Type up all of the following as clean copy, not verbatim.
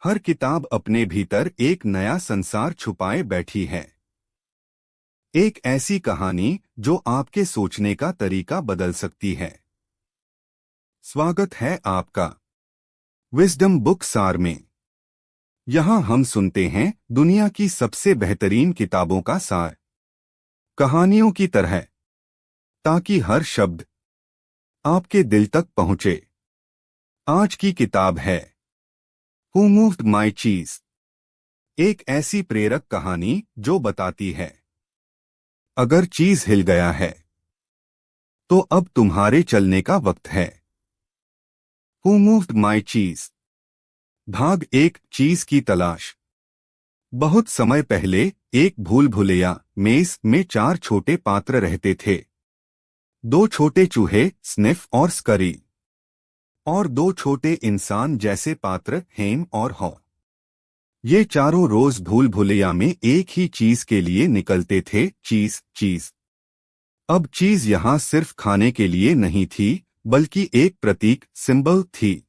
हर किताब अपने भीतर एक नया संसार छुपाए बैठी है। एक ऐसी कहानी जो आपके सोचने का तरीका बदल सकती है। स्वागत है आपका विजडम बुक सार में। यहाँ हम सुनते हैं दुनिया की सबसे बेहतरीन किताबों का सार, कहानियों की तरह, ताकि हर शब्द आपके दिल तक पहुँचे। आज की किताब है हु मूव्ड माई चीज, एक ऐसी प्रेरक कहानी जो बताती है अगर चीज हिल गया है तो अब तुम्हारे चलने का वक्त है। हु मूव्ड माई चीज। भाग एक, चीज की तलाश। बहुत समय पहले एक भूल भुलैया मेज में 4 छोटे पात्र रहते थे। 2 छोटे चूहे स्निफ और स्करी, और 2 छोटे इंसान जैसे पात्र हेम और हॉ। ये चारों रोज भूल भुलैया में एक ही चीज के लिए निकलते थे, चीज चीज। अब चीज यहाँ सिर्फ खाने के लिए नहीं थी, बल्कि एक प्रतीक, सिंबल थी।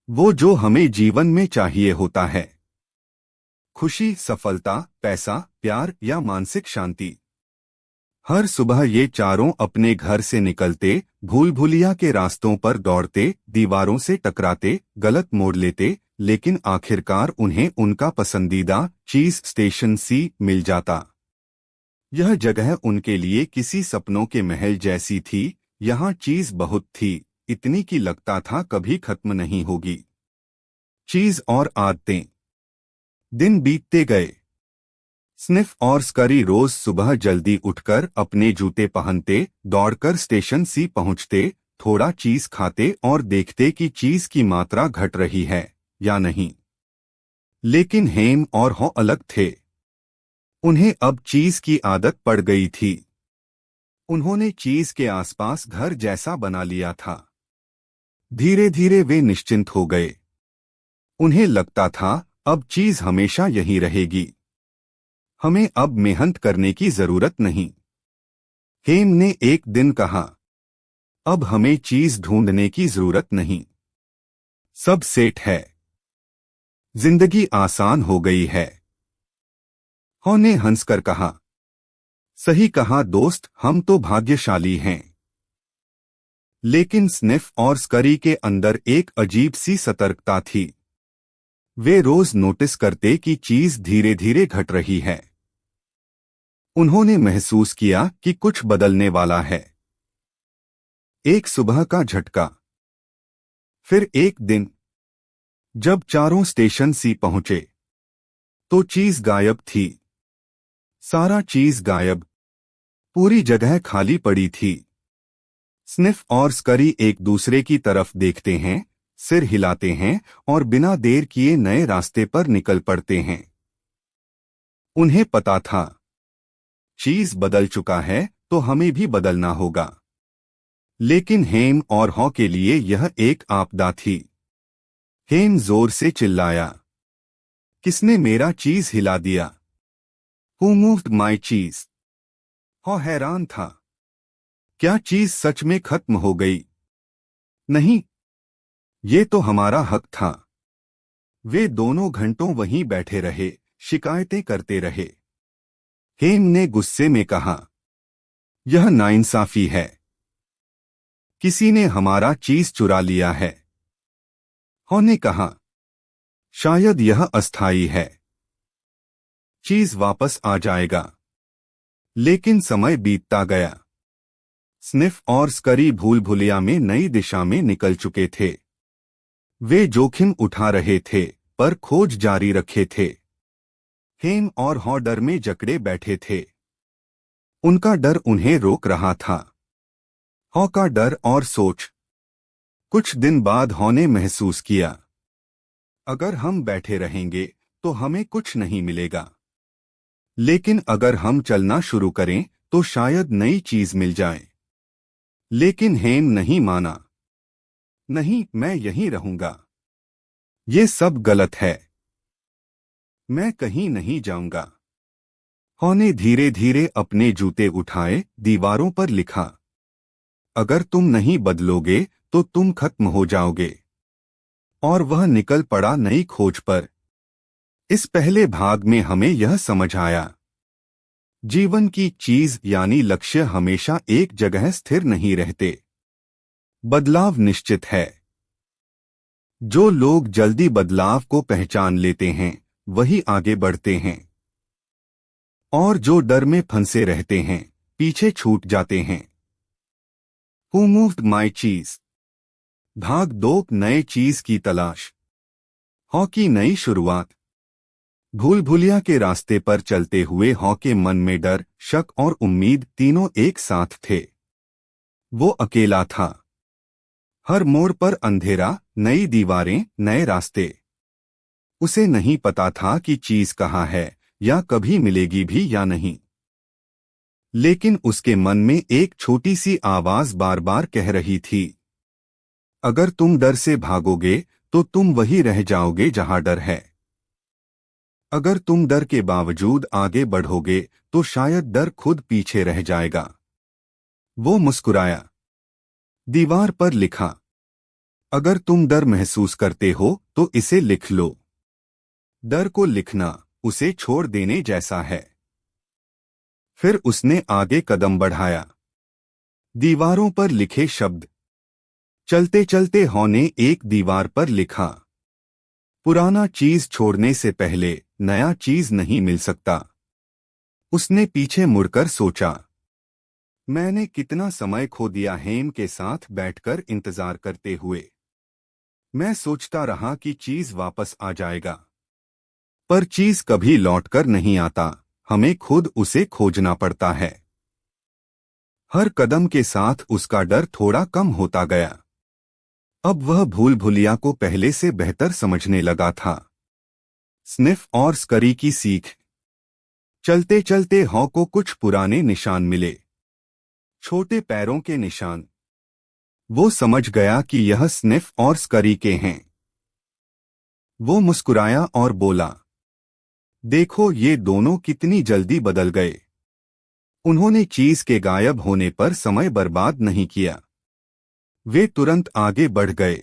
वो जो हमें जीवन में चाहिए होता है, खुशी, सफलता, पैसा, प्यार या मानसिक शांति। हर सुबह ये चारों अपने घर से निकलते, भूल भुलैया के रास्तों पर दौड़ते, दीवारों से टकराते, गलत मोड़ लेते, लेकिन आखिरकार उन्हें उनका पसंदीदा चीज स्टेशन सी मिल जाता। यह जगह उनके लिए किसी सपनों के महल जैसी थी। यहाँ चीज बहुत थी, इतनी कि लगता था कभी खत्म नहीं होगी। चीज और आदतें। दिन बीतते गए। स्निफ और स्करी रोज सुबह जल्दी उठकर अपने जूते पहनते, दौड़कर स्टेशन सी पहुंचते, थोड़ा चीज खाते और देखते कि चीज की मात्रा घट रही है या नहीं। लेकिन हेम और हॉ अलग थे। उन्हें अब चीज की आदत पड़ गई थी। उन्होंने चीज के आसपास घर जैसा बना लिया था। धीरे धीरे वे निश्चिंत हो गए। उन्हें लगता था अब चीज हमेशा यहीं रहेगी। हमें अब मेहनत करने की जरूरत नहीं। हेम ने एक दिन कहा, अब हमें चीज ढूंढने की जरूरत नहीं, सब सेट है, जिंदगी आसान हो गई है। हॉ ने हंसकर कहा, सही कहा दोस्त, हम तो भाग्यशाली हैं। लेकिन स्निफ और स्करी के अंदर एक अजीब सी सतर्कता थी। वे रोज नोटिस करते कि चीज धीरे धीरे घट रही है। उन्होंने महसूस किया कि कुछ बदलने वाला है। एक सुबह का झटका। फिर एक दिन जब चारों स्टेशन सी पहुंचे तो चीज गायब थी। सारा चीज गायब, पूरी जगह खाली पड़ी थी। स्निफ और स्करी एक दूसरे की तरफ देखते हैं, सिर हिलाते हैं और बिना देर किए नए रास्ते पर निकल पड़ते हैं। उन्हें पता था चीज बदल चुका है तो हमें भी बदलना होगा। लेकिन हेम और हॉ के लिए यह एक आपदा थी। हेम जोर से चिल्लाया, किसने मेरा चीज हिला दिया? हु मूव्ड माई चीज? हॉ हैरान था। क्या चीज सच में खत्म हो गई? नहीं, ये तो हमारा हक था। वे दोनों घंटों वहीं बैठे रहे, शिकायतें करते रहे। हेम ने गुस्से में कहा, यह नाइंसाफी है। किसी ने हमारा चीज चुरा लिया है। हॉ ने कहा, शायद यह अस्थायी है, चीज वापस आ जाएगा। लेकिन समय बीतता गया। स्निफ और स्करी भूल भुलैया में नई दिशा में निकल चुके थे। वे जोखिम उठा रहे थे, पर खोज जारी रखे थे। हेम और हॉ डर में जकड़े बैठे थे। उनका डर उन्हें रोक रहा था। हॉ का डर और सोच। कुछ दिन बाद हॉ ने महसूस किया, अगर हम बैठे रहेंगे तो हमें कुछ नहीं मिलेगा। लेकिन अगर हम चलना शुरू करें तो शायद नई चीज मिल जाए। लेकिन हेम नहीं माना। नहीं, मैं यहीं रहूंगा। ये सब गलत है, मैं कहीं नहीं जाऊंगा। हॉ ने धीरे धीरे अपने जूते उठाए, दीवारों पर लिखा, अगर तुम नहीं बदलोगे तो तुम खत्म हो जाओगे। और वह निकल पड़ा नई खोज पर। इस पहले भाग में हमें यह समझ आया, जीवन की चीज यानी लक्ष्य हमेशा एक जगह स्थिर नहीं रहते। बदलाव निश्चित है। जो लोग जल्दी बदलाव को पहचान लेते हैं वही आगे बढ़ते हैं, और जो डर में फंसे रहते हैं पीछे छूट जाते हैं। हु मूव्ड माई चीज। भाग 2, नए चीज की तलाश। हॉ की नई शुरुआत। भूल भुलिया के रास्ते पर चलते हुए हॉ के मन में डर, शक और उम्मीद तीनों एक साथ थे। वो अकेला था। हर मोड़ पर अंधेरा, नई दीवारें, नए रास्ते। उसे नहीं पता था कि चीज कहाँ है या कभी मिलेगी भी या नहीं। लेकिन उसके मन में एक छोटी सी आवाज बार बार कह रही थी, अगर तुम डर से भागोगे तो तुम वही रह जाओगे जहां डर है। अगर तुम डर के बावजूद आगे बढ़ोगे तो शायद डर खुद पीछे रह जाएगा। वो मुस्कुराया। दीवार पर लिखा, अगर तुम डर महसूस करते हो तो इसे लिख लो। डर को लिखना उसे छोड़ देने जैसा है। फिर उसने आगे कदम बढ़ाया। दीवारों पर लिखे शब्द। चलते चलते हॉ ने एक दीवार पर लिखा, पुराना चीज छोड़ने से पहले नया चीज नहीं मिल सकता। उसने पीछे मुड़कर सोचा, मैंने कितना समय खो दिया हेम के साथ बैठकर इंतजार करते हुए। मैं सोचता रहा कि चीज वापस आ जाएगा, पर चीज कभी लौटकर नहीं आता, हमें खुद उसे खोजना पड़ता है। हर कदम के साथ उसका डर थोड़ा कम होता गया। अब वह भूल भुलिया को पहले से बेहतर समझने लगा था। स्निफ और स्करी की सीख। चलते चलते हॉ को कुछ पुराने निशान मिले, छोटे पैरों के निशान। वो समझ गया कि यह स्निफ और स्करी के हैं। वो मुस्कुराया और बोला, देखो ये दोनों कितनी जल्दी बदल गए। उन्होंने चीज के गायब होने पर समय बर्बाद नहीं किया। वे तुरंत आगे बढ़ गए।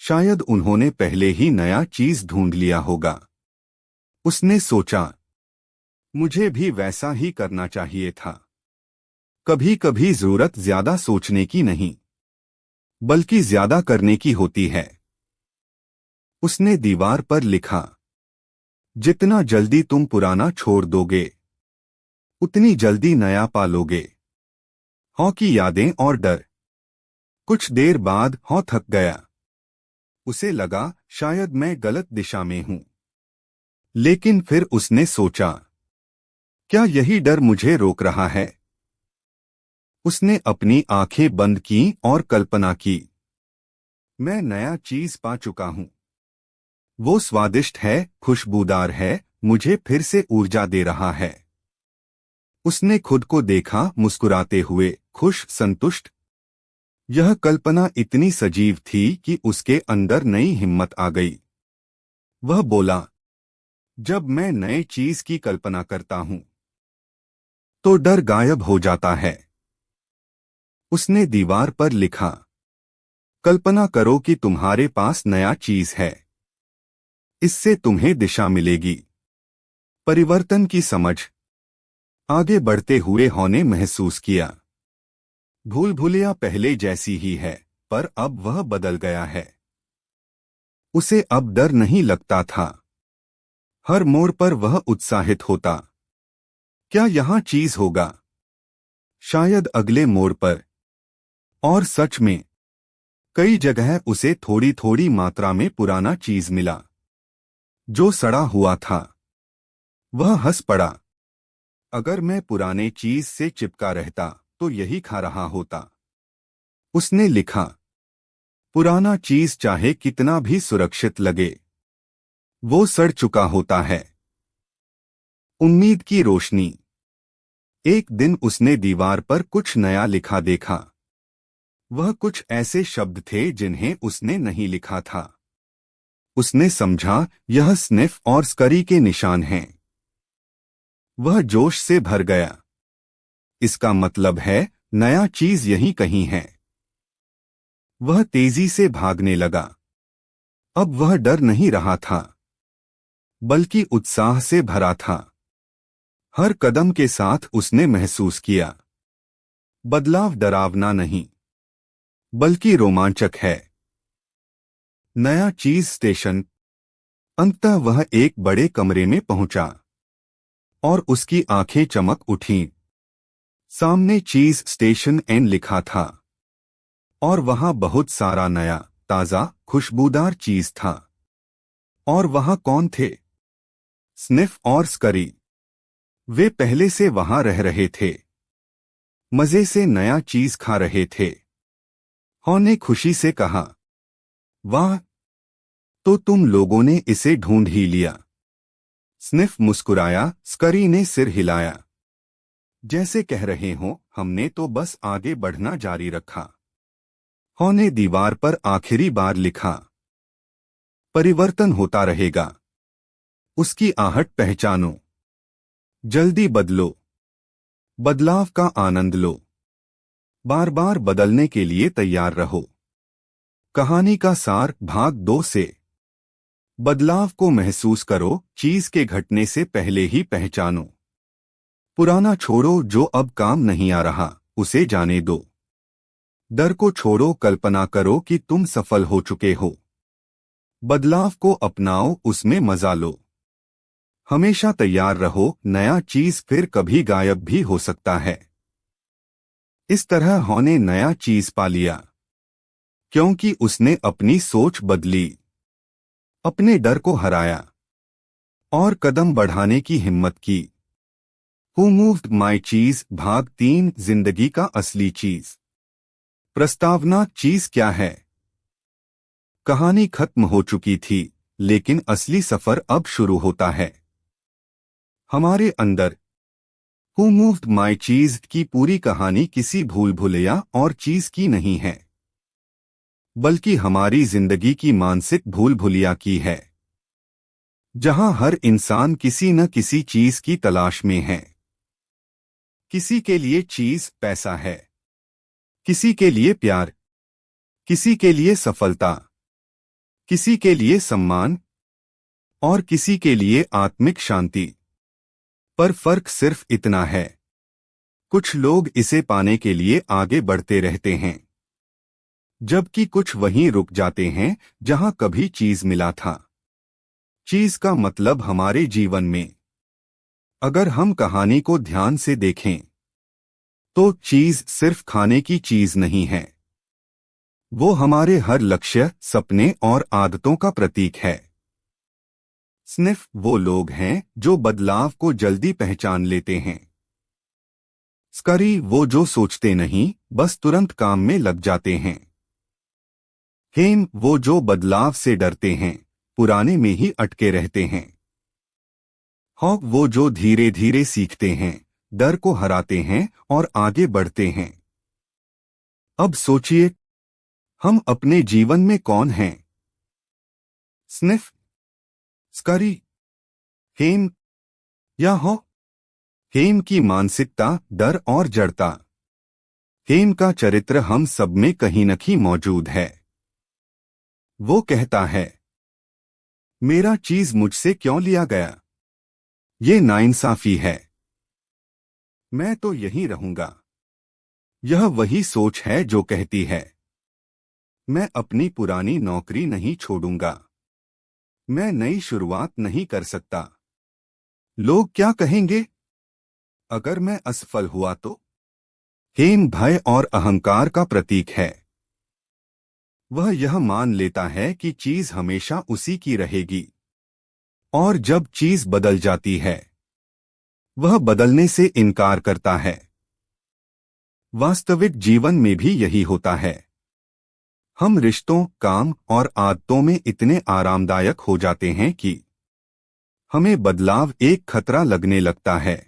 शायद उन्होंने पहले ही नया चीज ढूंढ लिया होगा। उसने सोचा, मुझे भी वैसा ही करना चाहिए था। कभी कभी जरूरत ज्यादा सोचने की नहीं, बल्कि ज्यादा करने की होती है। उसने दीवार पर लिखा, जितना जल्दी तुम पुराना छोड़ दोगे उतनी जल्दी नया पालोगे। हॉ की यादें और डर। कुछ देर बाद हॉ थक गया। उसे लगा शायद मैं गलत दिशा में हूं। लेकिन फिर उसने सोचा, क्या यही डर मुझे रोक रहा है? उसने अपनी आंखें बंद की और कल्पना की, मैं नया चीज पा चुका हूं। वो स्वादिष्ट है, खुशबूदार है, मुझे फिर से ऊर्जा दे रहा है। उसने खुद को देखा मुस्कुराते हुए, खुश, संतुष्ट। यह कल्पना इतनी सजीव थी कि उसके अंदर नई हिम्मत आ गई। वह बोला, जब मैं नए चीज की कल्पना करता हूं तो डर गायब हो जाता है। उसने दीवार पर लिखा, कल्पना करो कि तुम्हारे पास नया चीज है। इससे तुम्हें दिशा मिलेगी, परिवर्तन की समझ। आगे बढ़ते हुए हॉ ने महसूस किया, भूल भुलिया पहले जैसी ही है, पर अब वह बदल गया है। उसे अब डर नहीं लगता था। हर मोड़ पर वह उत्साहित होता, क्या यहाँ चीज होगा? शायद अगले मोड़ पर। और सच में कई जगह उसे थोड़ी थोड़ी मात्रा में पुराना चीज मिला, जो सड़ा हुआ था। वह हंस पड़ा, अगर मैं पुराने चीज से चिपका रहता तो यही खा रहा होता। उसने लिखा, पुराना चीज चाहे कितना भी सुरक्षित लगे, वो सड़ चुका होता है। उम्मीद की रोशनी। एक दिन उसने दीवार पर कुछ नया लिखा देखा। वह कुछ ऐसे शब्द थे जिन्हें उसने नहीं लिखा था। उसने समझा यह स्निफ और स्करी के निशान हैं। वह जोश से भर गया। इसका मतलब है नया चीज यहीं कहीं है। वह तेजी से भागने लगा। अब वह डर नहीं रहा था, बल्कि उत्साह से भरा था। हर कदम के साथ उसने महसूस किया, बदलाव डरावना नहीं, बल्कि रोमांचक है। नया चीज स्टेशन। अंततः वह एक बड़े कमरे में पहुंचा और उसकी आंखें चमक उठीं। सामने चीज स्टेशन एन लिखा था और वहां बहुत सारा नया, ताजा, खुशबूदार चीज था। और वहां कौन थे? स्निफ और स्करी। वे पहले से वहां रह रहे थे, मजे से नया चीज खा रहे थे। हॉ ने खुशी से कहा, वाह, तो तुम लोगों ने इसे ढूंढ ही लिया। स्निफ मुस्कुराया, स्करी ने सिर हिलाया, जैसे कह रहे हो हमने तो बस आगे बढ़ना जारी रखा। हॉ ने दीवार पर आखिरी बार लिखा, परिवर्तन होता रहेगा, उसकी आहट पहचानो, जल्दी बदलो, बदलाव का आनंद लो, बार बार बदलने के लिए तैयार रहो। कहानी का सार भाग 2 से। बदलाव को महसूस करो, चीज के घटने से पहले ही पहचानो। पुराना छोड़ो, जो अब काम नहीं आ रहा उसे जाने दो। डर को छोड़ो, कल्पना करो कि तुम सफल हो चुके हो। बदलाव को अपनाओ, उसमें मजा लो। हमेशा तैयार रहो, नया चीज फिर कभी गायब भी हो सकता है। इस तरह हॉ ने नया चीज पा लिया, क्योंकि उसने अपनी सोच बदली, अपने डर को हराया और कदम बढ़ाने की हिम्मत की। हु मूव्ड माई चीज भाग 3, जिंदगी का असली चीज। प्रस्तावना। चीज क्या है? कहानी खत्म हो चुकी थी, लेकिन असली सफर अब शुरू होता है हमारे अंदर। हु मूव्ड माई चीज की पूरी कहानी किसी भूल भुलैया और चीज की नहीं है, बल्कि हमारी जिंदगी की मानसिक भूल भुलैया की है, जहां हर इंसान किसी न किसी चीज की तलाश में है। किसी के लिए चीज पैसा है, किसी के लिए प्यार, किसी के लिए सफलता, किसी के लिए सम्मान और किसी के लिए आत्मिक शांति। पर फर्क सिर्फ इतना है, कुछ लोग इसे पाने के लिए आगे बढ़ते रहते हैं, जबकि कुछ वहीं रुक जाते हैं जहां कभी चीज मिला था। चीज का मतलब हमारे जीवन में, अगर हम कहानी को ध्यान से देखें, तो चीज सिर्फ खाने की चीज नहीं है, वो हमारे हर लक्ष्य, सपने और आदतों का प्रतीक है। स्निफ वो लोग हैं जो बदलाव को जल्दी पहचान लेते हैं। स्करी वो जो सोचते नहीं, बस तुरंत काम में लग जाते हैं। हेम वो जो बदलाव से डरते हैं, पुराने में ही अटके रहते हैं। हॉक वो जो धीरे धीरे सीखते हैं, डर को हराते हैं और आगे बढ़ते हैं। अब सोचिए, हम अपने जीवन में कौन हैं? स्निफ, स्करी, हेम या हॉ? हेम की मानसिकता, डर और जड़ता। हेम का चरित्र हम सब में कहीं न कहीं मौजूद है। वो कहता है, मेरा चीज मुझसे क्यों लिया गया? ये नाइंसाफी है, मैं तो यहीं रहूंगा। यह वही सोच है जो कहती है, मैं अपनी पुरानी नौकरी नहीं छोड़ूंगा, मैं नई शुरुआत नहीं कर सकता। लोग क्या कहेंगे अगर मैं असफल हुआ तो? हेम भय और अहंकार का प्रतीक है। वह यह मान लेता है कि चीज हमेशा उसी की रहेगी, और जब चीज बदल जाती है, वह बदलने से इनकार करता है। वास्तविक जीवन में भी यही होता है। हम रिश्तों, काम और आदतों में इतने आरामदायक हो जाते हैं कि हमें बदलाव एक खतरा लगने लगता है,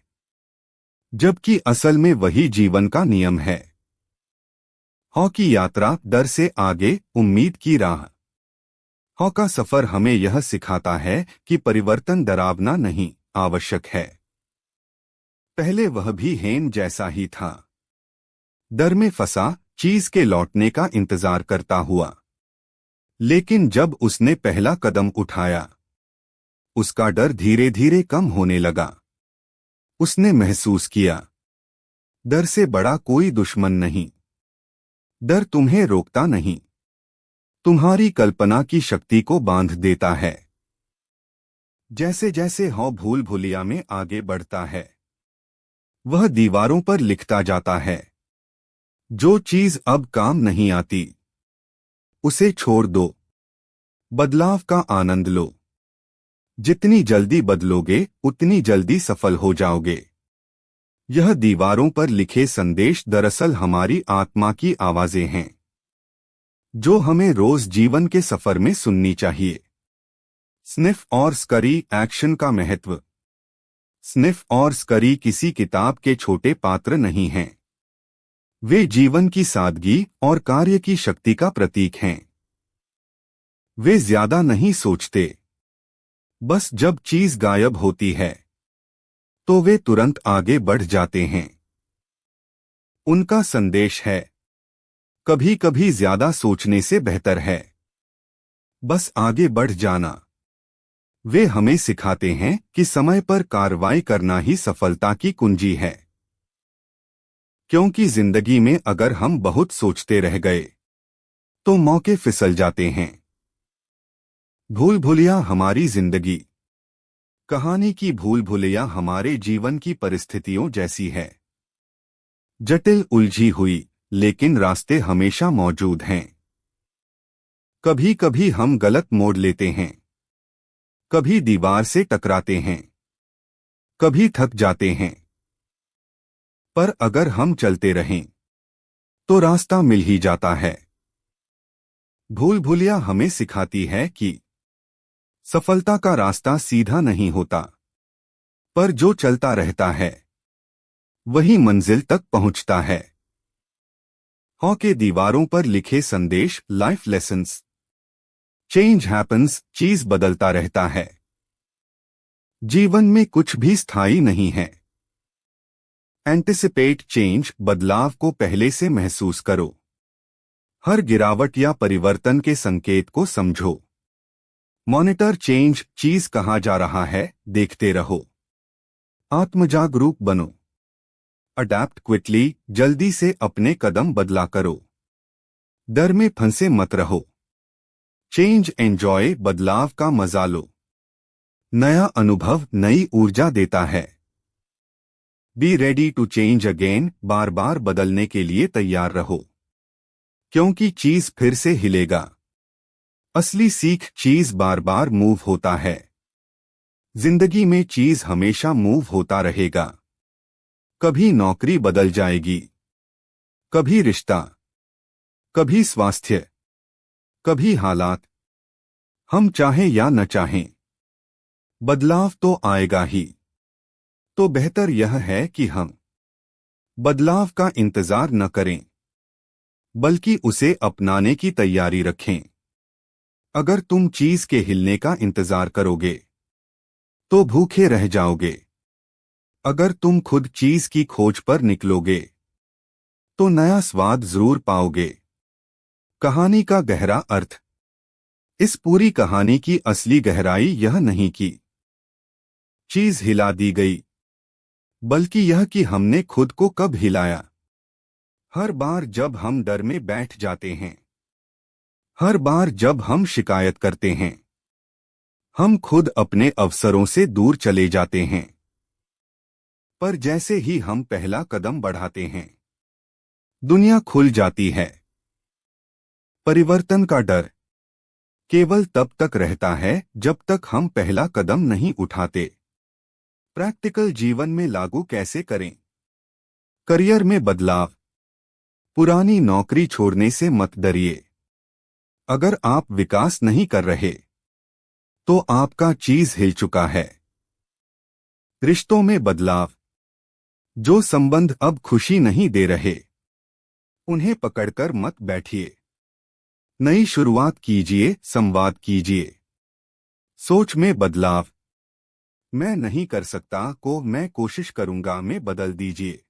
जबकि असल में वही जीवन का नियम है। हॉ की यात्रा, डर से आगे, उम्मीद की राह। हॉ का सफर हमें यह सिखाता है कि परिवर्तन डरावना नहीं, आवश्यक है। पहले वह भी हेम जैसा ही था, डर में फंसा, चीज के लौटने का इंतजार करता हुआ। लेकिन जब उसने पहला कदम उठाया, उसका डर धीरे धीरे कम होने लगा। उसने महसूस किया, डर से बड़ा कोई दुश्मन नहीं। डर तुम्हें रोकता नहीं, तुम्हारी कल्पना की शक्ति को बांध देता है। जैसे जैसे हौ भूल भुलिया में आगे बढ़ता है, वह दीवारों पर लिखता जाता है, जो चीज अब काम नहीं आती उसे छोड़ दो, बदलाव का आनंद लो। जितनी जल्दी बदलोगे उतनी जल्दी सफल हो जाओगे। यह दीवारों पर लिखे संदेश दरअसल हमारी आत्मा की आवाजें हैं, जो हमें रोज जीवन के सफर में सुननी चाहिए। स्निफ और स्करी एक्शन का महत्व। स्निफ और स्करी किसी किताब के छोटे पात्र नहीं हैं। वे जीवन की सादगी और कार्य की शक्ति का प्रतीक हैं। वे ज्यादा नहीं सोचते, बस जब चीज गायब होती है तो वे तुरंत आगे बढ़ जाते हैं। उनका संदेश है, कभी कभी ज्यादा सोचने से बेहतर है बस आगे बढ़ जाना। वे हमें सिखाते हैं कि समय पर कार्रवाई करना ही सफलता की कुंजी है। क्योंकि जिंदगी में अगर हम बहुत सोचते रह गए तो मौके फिसल जाते हैं। भूल भुलिया हमारी जिंदगी। कहानी की भूल भुलिया हमारे जीवन की परिस्थितियों जैसी है, जटिल उलझी हुई, लेकिन रास्ते हमेशा मौजूद हैं। कभी कभी हम गलत मोड़ लेते हैं, कभी दीवार से टकराते हैं, कभी थक जाते हैं, पर अगर हम चलते रहें तो रास्ता मिल ही जाता है। भूल भुलिया हमें सिखाती है कि सफलता का रास्ता सीधा नहीं होता, पर जो चलता रहता है वही मंजिल तक पहुंचता है। हॉ के दीवारों पर लिखे संदेश लाइफ लेसन्स। चेंज हैपन्स, चीज बदलता रहता है। जीवन में कुछ भी स्थायी नहीं है। एंटिसिपेट चेंज, बदलाव को पहले से महसूस करो। हर गिरावट या परिवर्तन के संकेत को समझो। मॉनिटर चेंज, चीज कहाँ जा रहा है देखते रहो। आत्मजागरूक बनो। अडैप्ट क्विकली, जल्दी से अपने कदम बदला करो। डर में फंसे मत रहो। चेंज एंजॉय, बदलाव का मजा लो। नया अनुभव नई ऊर्जा देता है। Be ready to change again, बार बार बदलने के लिए तैयार रहो, क्योंकि चीज फिर से हिलेगा। असली सीख, चीज बार बार मूव होता है। जिंदगी में चीज हमेशा मूव होता रहेगा। कभी नौकरी बदल जाएगी, कभी रिश्ता, कभी स्वास्थ्य, कभी हालात। हम चाहें या न चाहें, बदलाव तो आएगा ही। तो बेहतर यह है कि हम बदलाव का इंतजार न करें, बल्कि उसे अपनाने की तैयारी रखें। अगर तुम चीज के हिलने का इंतजार करोगे तो भूखे रह जाओगे। अगर तुम खुद चीज की खोज पर निकलोगे तो नया स्वाद जरूर पाओगे। कहानी का गहरा अर्थ। इस पूरी कहानी की असली गहराई यह नहीं कि चीज हिला दी गई, बल्कि यह कि हमने खुद को कब हिलाया। हर बार जब हम डर में बैठ जाते हैं, हर बार जब हम शिकायत करते हैं, हम खुद अपने अवसरों से दूर चले जाते हैं। पर जैसे ही हम पहला कदम बढ़ाते हैं, दुनिया खुल जाती है। परिवर्तन का डर केवल तब तक रहता है जब तक हम पहला कदम नहीं उठाते। प्रैक्टिकल जीवन में लागू कैसे करें? करियर में बदलाव। पुरानी नौकरी छोड़ने से मत डरिए। अगर आप विकास नहीं कर रहे तो आपका चीज हिल चुका है। रिश्तों में बदलाव। जो संबंध अब खुशी नहीं दे रहे, उन्हें पकड़कर मत बैठिए। नई शुरुआत कीजिए, संवाद कीजिए। सोच में बदलाव। मैं नहीं कर सकता को मैं कोशिश करूंगा में बदल दीजिए।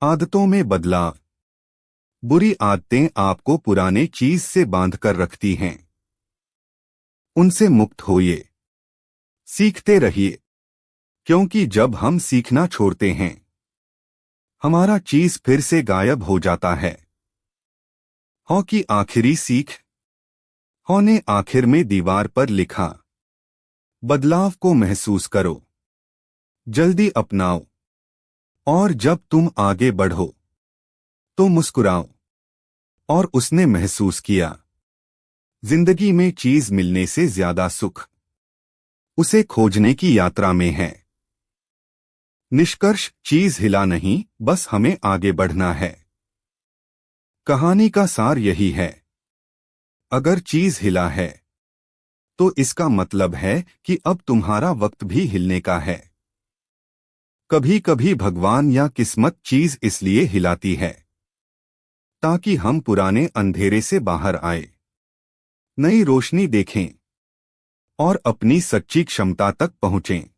आदतों में बदलाव। बुरी आदतें आपको पुराने चीज से बांधकर रखती हैं। उनसे मुक्त होइए। सीखते रहिए, क्योंकि जब हम सीखना छोड़ते हैं, हमारा चीज फिर से गायब हो जाता है। हॉ की आखिरी सीख। हॉ ने आखिर में दीवार पर लिखा, बदलाव को महसूस करो, जल्दी अपनाओ, और जब तुम आगे बढ़ो तो मुस्कुराओ। और उसने महसूस किया, जिंदगी में चीज मिलने से ज्यादा सुख उसे खोजने की यात्रा में है। निष्कर्ष, चीज हिला नहीं, बस हमें आगे बढ़ना है। कहानी का सार यही है, अगर चीज हिला है तो इसका मतलब है कि अब तुम्हारा वक्त भी हिलने का है। कभी कभी भगवान या किस्मत चीज इसलिए हिलाती है ताकि हम पुराने अंधेरे से बाहर आए, नई रोशनी देखें और अपनी सच्ची क्षमता तक पहुंचें।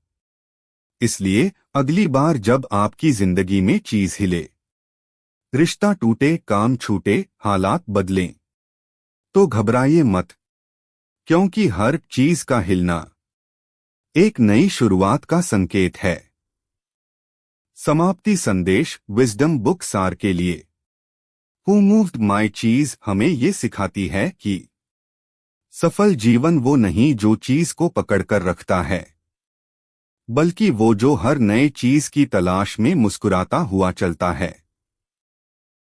इसलिए अगली बार जब आपकी जिंदगी में चीज हिले, रिश्ता टूटे, काम छूटे, हालात बदलें, तो घबराइए मत, क्योंकि हर चीज का हिलना एक नई शुरुआत का संकेत है। समाप्ति संदेश, विजडम बुक सार के लिए। हु मूव्ड माई चीज हमें ये सिखाती है कि सफल जीवन वो नहीं जो चीज को पकड़कर रखता है, बल्कि वो जो हर नए चीज की तलाश में मुस्कुराता हुआ चलता है।